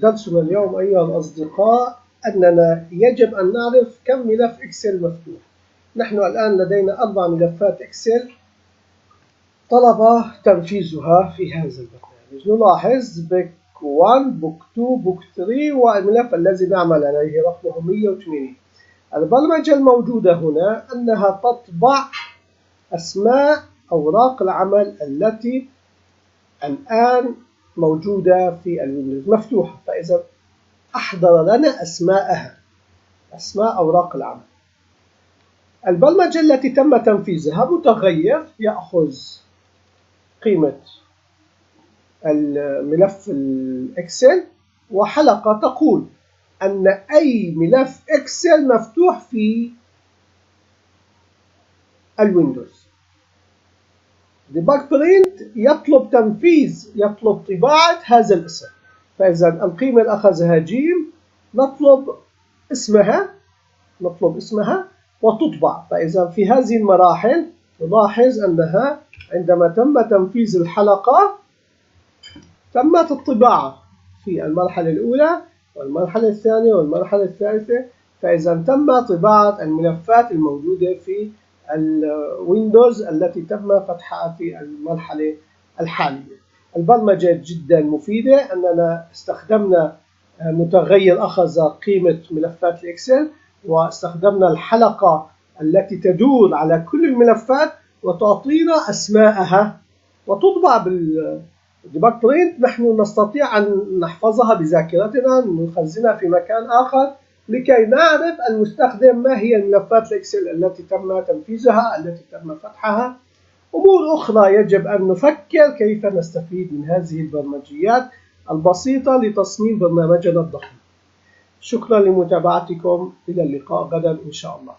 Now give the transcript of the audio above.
درسنا اليوم أيها الأصدقاء أننا يجب أن نعرف كم ملف إكسل مفتوح. نحن الآن لدينا 4 ملفات إكسل طلب تنفيذها في هذا البرنامج. نلاحظ بوك 1 بوك 2 بوك 3 والملف الذي نعمل عليه رقمه 180. البرمجة الموجودة هنا أنها تطبع أسماء أوراق العمل التي الآن موجودة في الويندوز مفتوحة، فإذا أحضر لنا أسماءها، أسماء أوراق العمل. البرمجة التي تم تنفيذها متغير يأخذ قيمة الملف الإكسل، وحلقة تقول أن أي ملف إكسل مفتوح في الويندوز. debug print يطلب طباعة هذا الاسم، فإذا القيمة اللي أخذها جيم نطلب اسمها وتطبع. فإذا في هذه المراحل نلاحظ أنها عندما تم تنفيذ الحلقة تمت الطباعة في المرحلة الأولى والمرحلة الثانية والمرحلة الثالثة، فإذا تم طباعة الملفات الموجودة في الويندوز التي تم فتحها في المرحلة الحالية. البرمجة جدا مفيدة، أننا استخدمنا متغير أخذ قيمة ملفات الإكسل، واستخدمنا الحلقة التي تدور على كل الملفات وتعطينا أسماءها وتطبع بالديباج برينت. نحن نستطيع أن نحفظها بذاكرتنا، نخزنها في مكان آخر لكي نعرف المستخدم ما هي الملفات الإكسل التي تم تنفيذها، التي تم فتحها. أمور أخرى يجب أن نفكر كيف نستفيد من هذه البرمجيات البسيطة لتصميم برنامجنا الضخم. شكرا لمتابعتكم، إلى اللقاء غدا إن شاء الله.